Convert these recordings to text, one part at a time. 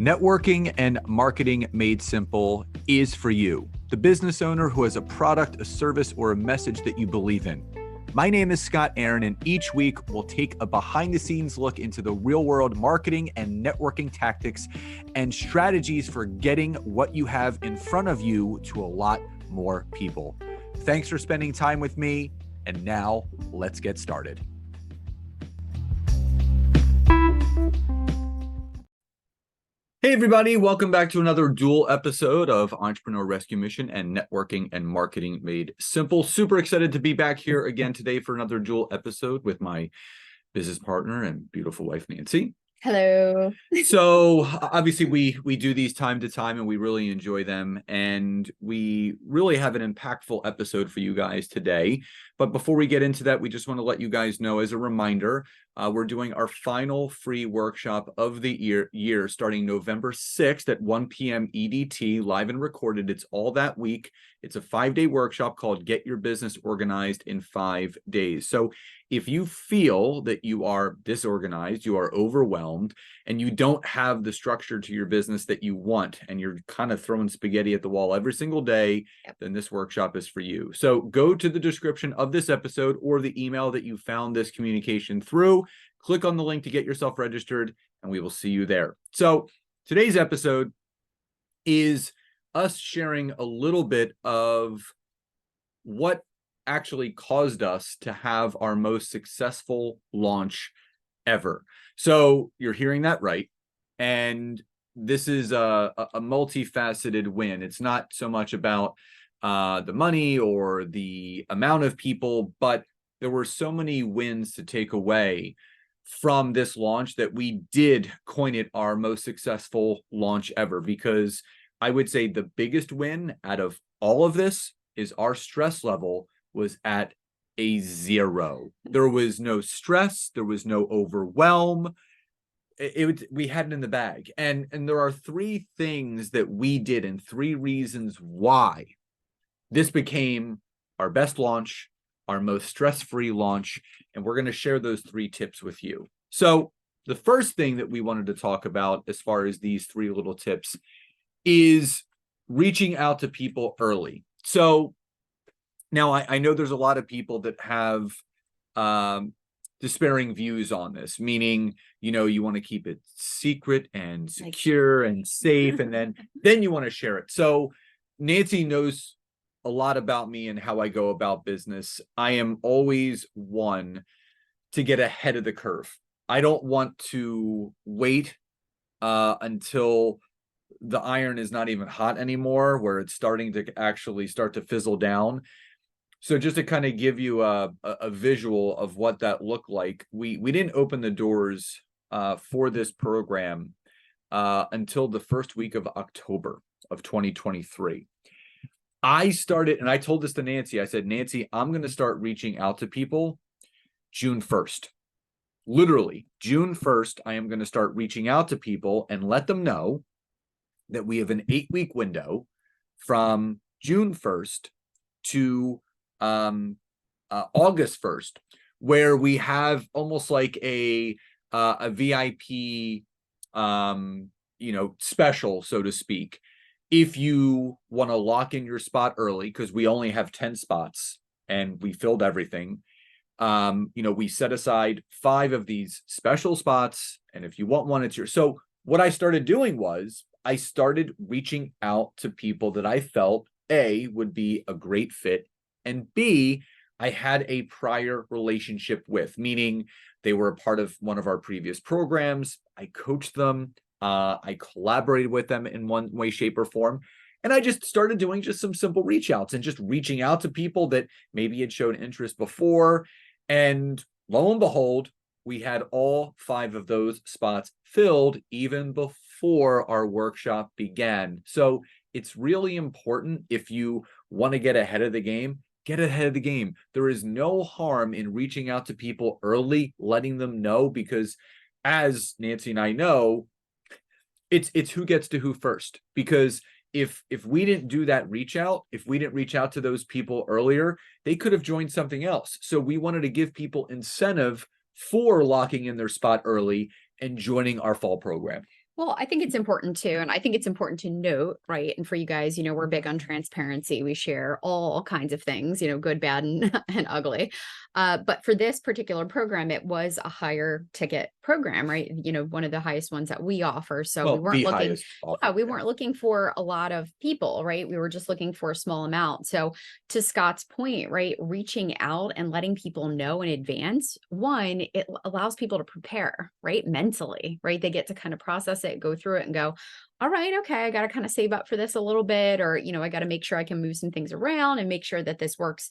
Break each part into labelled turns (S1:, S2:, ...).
S1: Networking and marketing made simple is for you, the business owner who has a product, a service, or a message that you believe in. My name is Scott Aaron, and each week we'll take a behind-the-scenes look into the real-world marketing and networking tactics and strategies for getting what you have in front of you to a lot more people. Thanks for spending time with me, and now let's get started. Hey everybody, welcome back to another dual episode of Entrepreneur Rescue Mission and Networking and Marketing Made Simple. Super excited to be back here again today for another dual episode with my business partner and beautiful wife, Nancy.
S2: Hello.
S1: So obviously we do these time to time and we really enjoy them, and we really have an impactful episode for you guys today. But before we get into that, we just want to let you guys know, as a reminder, we're doing our final free workshop of the year starting November 6th at 1 p.m. EDT, live and recorded. It's all that week. It's a 5-day workshop called Get Your Business Organized in 5 Days. So if you feel that you are disorganized, you are overwhelmed, and you don't have the structure to your business that you want, and you're kind of throwing spaghetti at the wall every single day, then this workshop is for you. So go to the description of this episode or the email that you found this communication through, click on the link to get yourself registered, and we will see you there. So today's episode is us sharing a little bit of what actually caused us to have our most successful launch ever. So you're hearing that right. And this is a multifaceted win. It's not so much about the money or the amount of people, but there were so many wins to take away from this launch that we did coin it our most successful launch ever. Because I would say the biggest win out of all of this is our stress level was at a 0. There was no stress. There was no overwhelm. We had it in the bag. And there are 3 things that we did and 3 reasons why this became our best launch, our most stress-free launch. And we're going to share those 3 tips with you. So the first thing that we wanted to talk about as far as these 3 little tips is reaching out to people early. So now, I know there's a lot of people that have despairing views on this, meaning, you want to keep it secret and secure and safe, and then you want to share it. So Nancy knows a lot about me and how I go about business. I am always one to get ahead of the curve. I don't want to wait until the iron is not even hot anymore, where it's starting to actually start to fizzle down. So just to kind of give you a visual of what that looked like, we didn't open the doors for this program until the first week of October of 2023. I started, and I told this to Nancy, I said, Nancy, I'm going to start reaching out to people June 1st. Literally, June 1st, I am going to start reaching out to people and let them know that we have an 8-week window from June 1st to August 1st, where we have almost like a VIP, special, so to speak. If you want to lock in your spot early, because we only have 10 spots and we filled everything, we set aside 5 of these special spots. And if you want one, it's yours. So what I started doing was I started reaching out to people that I felt A, would be a great fit, and B, I had a prior relationship with, meaning they were a part of one of our previous programs. I coached them. I collaborated with them in one way, shape, or form. And I just started doing just some simple reach outs and just reaching out to people that maybe had shown interest before. And lo and behold, we had all 5 of those spots filled even before our workshop began. So it's really important, if you want to get ahead of the game, get ahead of the game. There is no harm in reaching out to people early, letting them know, because as Nancy and I know, it's who gets to who first. Because if we didn't do that reach out, if we didn't reach out to those people earlier, they could have joined something else. So we wanted to give people incentive for locking in their spot early and joining our fall program.
S2: Well, I think it's important too. And I think it's important to note, right? And for you guys, we're big on transparency. We share all kinds of things, good, bad, and, and ugly. But for this particular program, it was a higher ticket program, right? One of the highest ones that we offer. So we
S1: Well, the
S2: weren't looking,
S1: highest
S2: yeah,
S1: offer.
S2: we
S1: Yeah.
S2: weren't looking for a lot of people, right? We were just looking for a small amount. So to Scott's point, right, reaching out and letting people know in advance, one, it allows people to prepare, right, mentally, right? They get to kind of process it, go through it, and go, all right, okay, I got to kind of save up for this a little bit, or, I got to make sure I can move some things around and make sure that this works,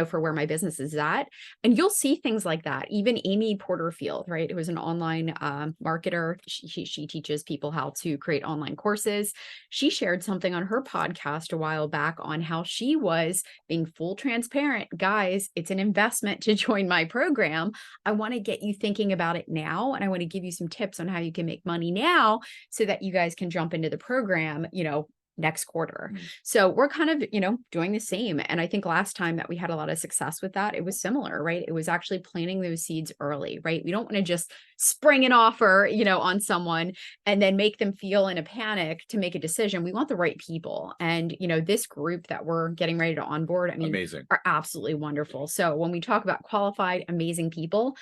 S2: for where my business is at. And you'll see things like that. Even Amy Porterfield, right, who is an online marketer, she teaches people how to create online courses. She shared something on her podcast a while back on how she was being full transparent. Guys, it's an investment to join my program. I want to get you thinking about it now. And I want to give you some tips on how you can make money now so that you guys can jump into the program, next quarter. So we're kind of, doing the same. And I think last time that we had a lot of success with that, it was similar, right? It was actually planting those seeds early, right? We don't want to just spring an offer, on someone and then make them feel in a panic to make a decision. We want the right people. And, this group that we're getting ready to onboard, I mean,
S1: Amazing.
S2: are absolutely wonderful. So when we talk about qualified, amazing people,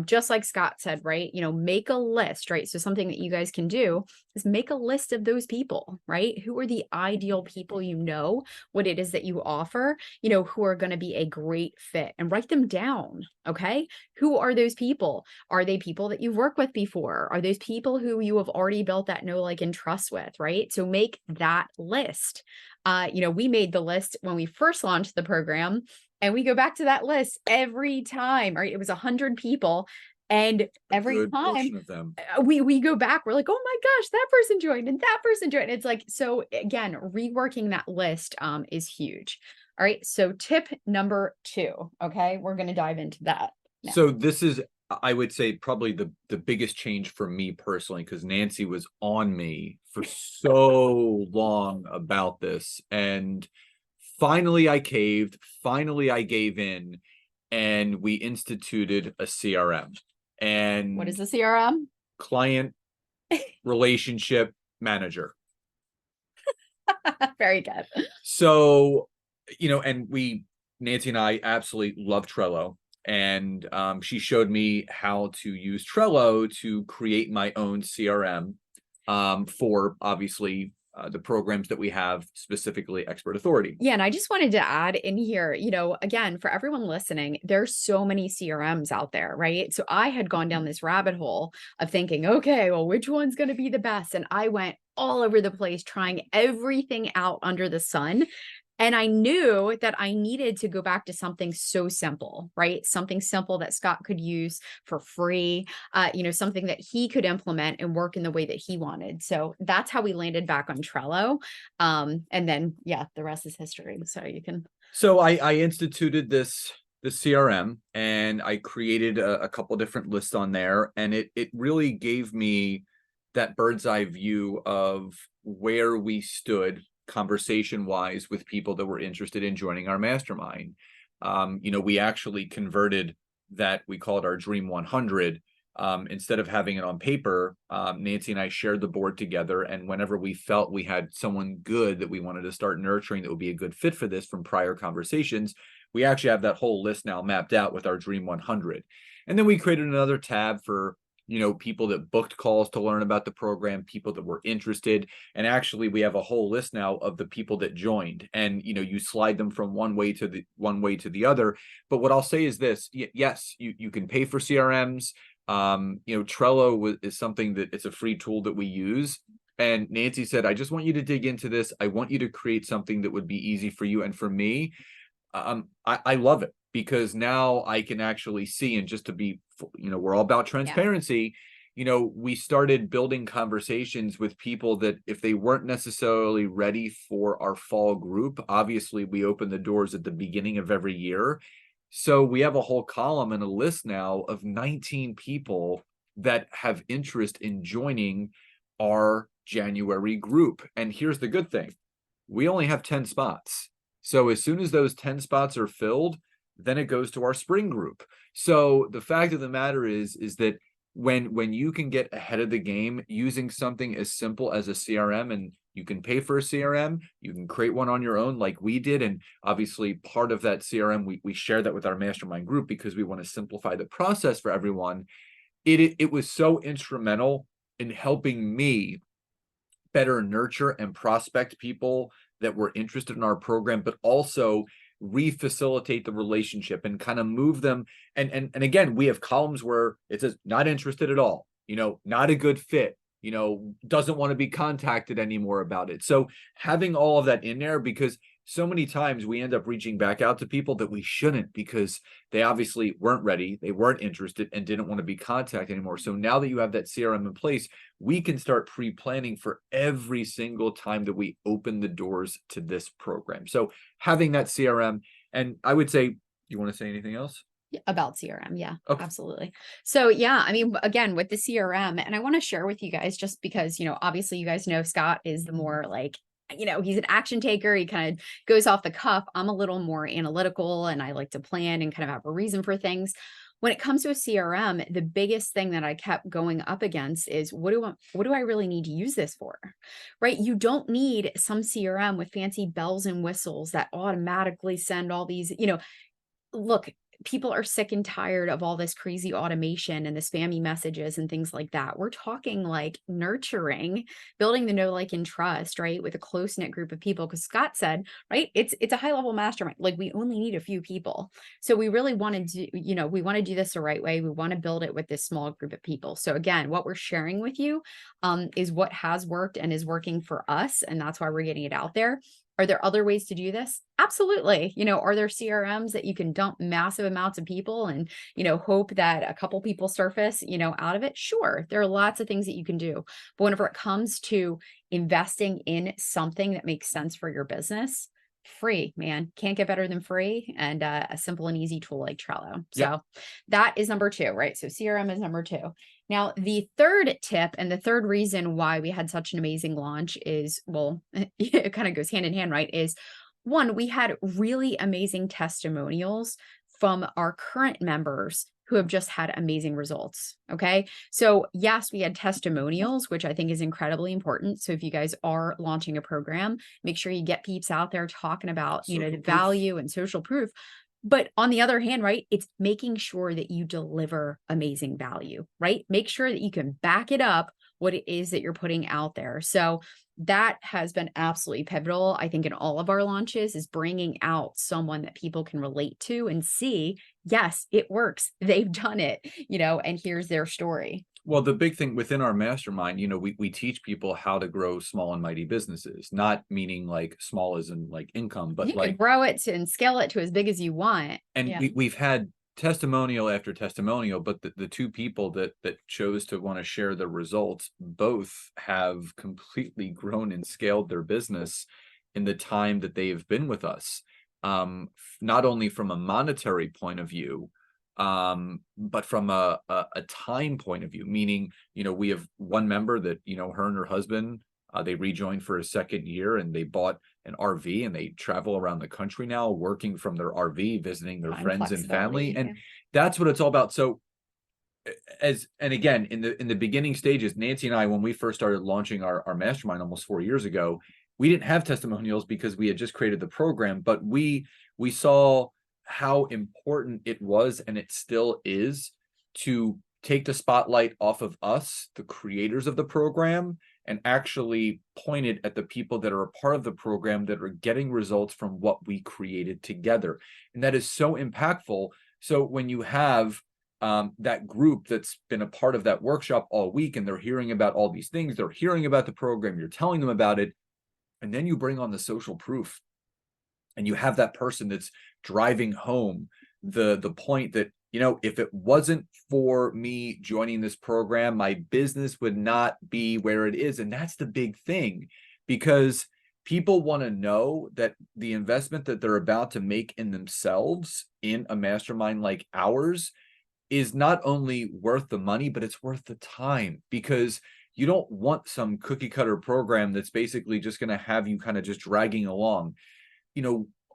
S2: just like Scott said, right, make a list, right? So something that you guys can do is make a list of those people, right? Who are the ideal people, what it is that you offer, who are going to be a great fit, and write them down. Okay. Who are those people? Are they people that you've worked with before? Are those people who you have already built that know, like, and trust with, right? So make that list. We made the list when we first launched the program, and we go back to that list every time, right? It was 100 people. And
S1: A
S2: every
S1: good
S2: time
S1: portion of them.
S2: we go back, we're like, oh my gosh, that person joined and that person joined. It's like, so again, reworking that list is huge. All right. So tip number 2. Okay. We're going to dive into that now.
S1: So this is, I would say, probably the biggest change for me personally, because Nancy was on me for so long about this. And finally I caved, finally I gave in, and we instituted a CRM. And
S2: What is the CRM?
S1: client relationship manager.
S2: Very good.
S1: So, and Nancy and I absolutely love Trello. And she showed me how to use Trello to create my own CRM for obviously the programs that we have, specifically Expert Authority.
S2: Yeah, and I just wanted to add in here, again, for everyone listening, there's so many CRMs out there, right? So I had gone down this rabbit hole of thinking, okay, well, which one's going to be the best? And I went all over the place trying everything out under the sun. And I knew that I needed to go back to something so simple, right? Something simple that Scott could use for free, something that he could implement and work in the way that he wanted. So that's how we landed back on Trello. And then, yeah, the rest is history. So you can.
S1: So I instituted the CRM, and I created a couple different lists on there, and it really gave me that bird's eye view of where we stood conversation wise with people that were interested in joining our mastermind. We actually converted that, we call it our Dream 100. Instead of having it on paper, Nancy and I shared the board together, and whenever we felt we had someone good that we wanted to start nurturing that would be a good fit for this from prior conversations, we actually have that whole list now mapped out with our Dream 100. And then we created another tab for people that booked calls to learn about the program, people that were interested. And actually we have a whole list now of the people that joined, and you slide them from one way to the other. But what I'll say is this: yes, you can pay for CRMs. Trello is something that it's a free tool that we use. And Nancy said, I just want you to dig into this. I want you to create something that would be easy for you. And for me, I love it, because now I can actually see, and just to be, we're all about transparency. We started building conversations with people that if they weren't necessarily ready for our fall group, obviously we open the doors at the beginning of every year. So we have a whole column and a list now of 19 people that have interest in joining our January group. And here's the good thing: we only have 10 spots. So as soon as those 10 spots are filled, then it goes to our spring group. So the fact of the matter is that when you can get ahead of the game using something as simple as a CRM, and you can pay for a CRM, you can create one on your own like we did. And obviously part of that CRM, we share that with our mastermind group because we want to simplify the process for everyone. It was so instrumental in helping me better nurture and prospect people that were interested in our program, but also re-facilitate the relationship and kind of move them. And again, we have columns where it says not interested at all, not a good fit, doesn't want to be contacted anymore about it. So having all of that in there, because so many times we end up reaching back out to people that we shouldn't, because they obviously weren't ready, they weren't interested, and didn't want to be contacted anymore. So now that you have that CRM in place, we can start pre-planning for every single time that we open the doors to this program. So having that CRM, and I would say, you want to say anything else?
S2: About CRM. Yeah,
S1: Okay.
S2: absolutely. So yeah, I mean, again, with the CRM, and I want to share with you guys, just because, obviously you guys know Scott is the more like, he's an action taker. He kind of goes off the cuff. I'm a little more analytical, and I like to plan and kind of have a reason for things. When it comes to a CRM, the biggest thing that I kept going up against is what do I really need to use this for? Right? You don't need some CRM with fancy bells and whistles that automatically send all these, look, people are sick and tired of all this crazy automation and the spammy messages and things like that. We're talking like nurturing, building the know, like, and trust, right? With a close knit group of people. Because Scott said, right, it's a high level mastermind. Like, we only need a few people. So we really want to do, we want to do this the right way. We want to build it with this small group of people. So again, what we're sharing with you is what has worked and is working for us. And that's why we're getting it out there. Are there other ways to do this? Absolutely. Are there CRMs that you can dump massive amounts of people and, hope that a couple people surface, out of it? Sure. There are lots of things that you can do. But whenever it comes to investing in something that makes sense for your business, free, man, can't get better than free, and a simple and easy tool like Trello.
S1: Yeah.
S2: So that is number 2, right? So CRM is number 2. Now, the third tip and the third reason why we had such an amazing launch is, well, it kind of goes hand in hand, right? Is one, we had really amazing testimonials from our current members who have just had amazing results. Okay. So yes, we had testimonials, which I think is incredibly important. So if you guys are launching a program, make sure you get peeps out there talking about,
S1: Social
S2: the
S1: proof.
S2: value and social proof. But on the other hand, right, it's making sure that you deliver amazing value, right? Make sure that you can back it up, what it is that you're putting out there. So that has been absolutely pivotal, I think, in all of our launches, is bringing out someone that people can relate to and see, yes, it works. They've done it, and here's their story.
S1: Well, the big thing within our mastermind, we teach people how to grow small and mighty businesses, not meaning like small as in like income, but
S2: You
S1: like
S2: can grow it and scale it to as big as you want.
S1: And
S2: Yeah.
S1: we've had testimonial after testimonial, but the two people that chose to want to share the results both have completely grown and scaled their business in the time that they have been with us. Not only from a monetary point of view, but from a time point of view, meaning, we have one member that, her and her husband, they rejoined for a second year, and they bought an RV, and they travel around the country now, working from their RV, visiting their friends and family. And that's what it's all about. So and again, in the beginning stages, Nancy and I, when we first started launching our mastermind almost 4 years ago, we didn't have testimonials because we had just created the program, but we saw how important it was, and it still is, to take the spotlight off of us, the creators of the program, and actually point it at the people that are a part of the program that are getting results from what we created together. And that is so impactful. So when you have that group that's been a part of that workshop all week, and they're hearing about all these things, they're hearing about the program, you're telling them about it, and then you bring on the social proof, and you have that person that's driving home the point that, if it wasn't for me joining this program, my business would not be where it is. And that's the big thing, because people want to know that the investment that they're about to make in themselves in a mastermind like ours is not only worth the money, but it's worth the time, because you don't want some cookie cutter program that's basically just going to have you kind of just dragging along.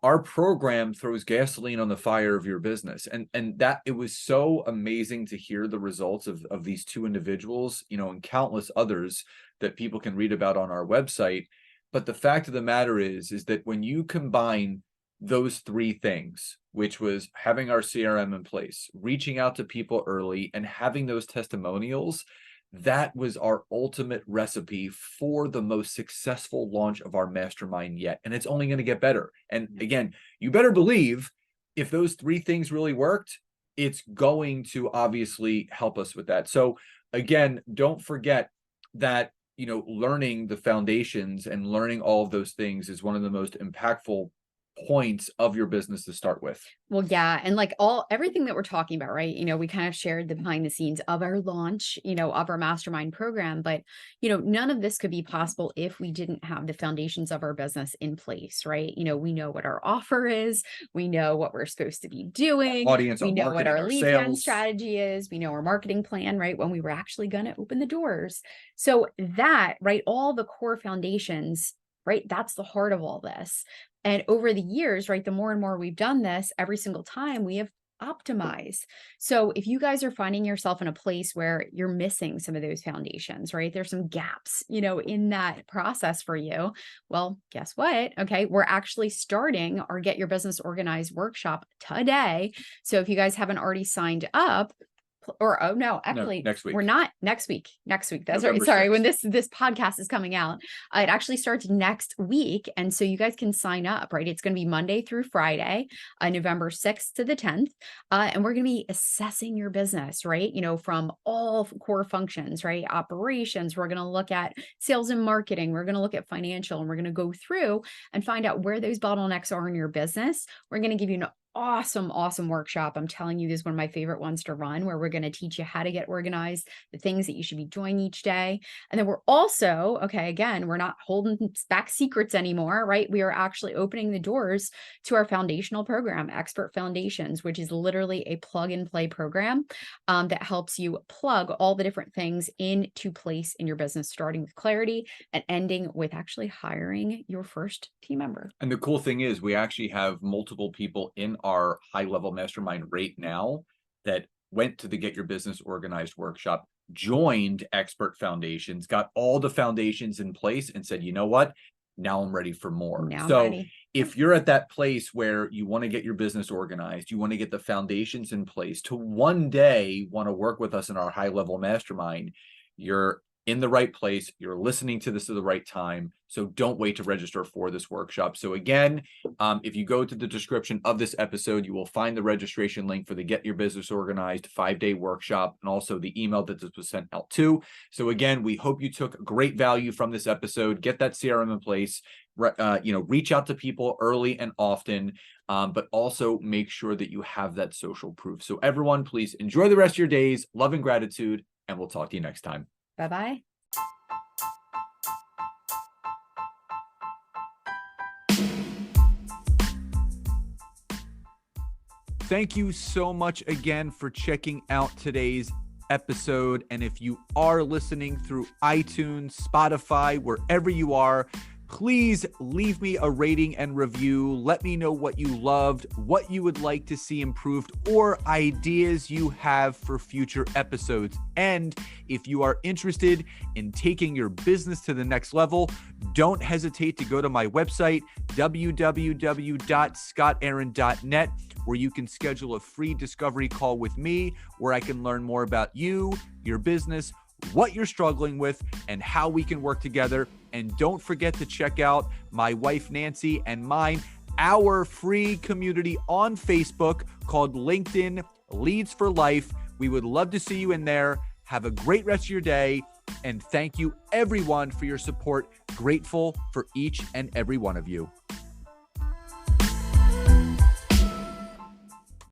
S1: our program throws gasoline on the fire of your business. And that it was so amazing to hear the results of these two individuals, and countless others that people can read about on our website. But the fact of the matter is that when you combine those three things, which was having our CRM in place, reaching out to people early, and having those testimonials, that was our ultimate recipe for the most successful launch of our mastermind yet. And it's only going to get better. And again, you better believe if those three things really worked, it's going to obviously help us with that. So again, don't forget that, learning the foundations and learning all of those things is one of the most impactful points of your business to start with.
S2: Well, yeah. And like everything that we're talking about, right? We kind of shared the behind the scenes of our launch, of our mastermind program. But, none of this could be possible if we didn't have the foundations of our business in place, right? We know what our offer is. We know what we're supposed to be doing.
S1: Audience,
S2: we know what our lead gen
S1: sales
S2: strategy is. We know our marketing plan, right? When we were actually going to open the doors. So that, right? All the core foundations, right? That's the heart of all this. And over the years, right, the more and more we've done this, every single time we have optimized. So if you guys are finding yourself in a place where you're missing some of those foundations, right, there's some gaps, in that process for you. Well, guess what? Okay, we're actually starting our Get Your Business Organized workshop today. So if you guys haven't already signed up, or actually
S1: next week.
S2: We're not next week. That's
S1: November
S2: right. Sorry,
S1: 6th.
S2: when this podcast is coming out, it actually starts next week, and so you guys can sign up. Right, it's going to be Monday through Friday, November 6th to the 10th, and we're going to be assessing your business. Right, from all core functions. Right, operations. We're going to look at sales and marketing. We're going to look at financial, and we're going to go through and find out where those bottlenecks are in your business. We're going to give you an awesome workshop. I'm telling you, this is one of my favorite ones to run, where we're going to teach you how to get organized, the things that you should be doing each day. And then we're also, okay, again, we're not holding back secrets anymore, right? We are actually opening the doors to our foundational program, Expert Foundations, which is literally a plug and play program that helps you plug all the different things into place in your business, starting with clarity and ending with actually hiring your first team member.
S1: And the cool thing is we actually have multiple people in our high level mastermind right now that went to the Get Your Business Organized workshop, joined Expert Foundations, got all the foundations in place, and said, you know what? Now I'm ready for more.
S2: Now I'm
S1: so
S2: ready.
S1: If you're at that place where you want to get your business organized, you want to get the foundations in place to one day want to work with us in our high level mastermind, you're in the right place. You're listening to this at the right time. So don't wait to register for this workshop. So again, if you go to the description of this episode, you will find the registration link for the Get Your Business Organized 5-day workshop, and also the email that this was sent out to. So again, we hope you took great value from this episode. Get that CRM in place. Reach out to people early and often, but also make sure that you have that social proof. So everyone, please enjoy the rest of your days. Love and gratitude, and we'll talk to you next time.
S2: Bye-bye.
S1: Thank you so much again for checking out today's episode. And if you are listening through iTunes, Spotify, wherever you are, please leave me a rating and review. Let me know what you loved, what you would like to see improved, or ideas you have for future episodes. And if you are interested in taking your business to the next level, don't hesitate to go to my website, www.scottaaron.net, where you can schedule a free discovery call with me, where I can learn more about you, your business, what you're struggling with, and how we can work together. And don't forget to check out my wife, Nancy, and mine, our free community on Facebook called LinkedIn Leads for Life. We would love to see you in there. Have a great rest of your day. And thank you everyone for your support. Grateful for each and every one of you.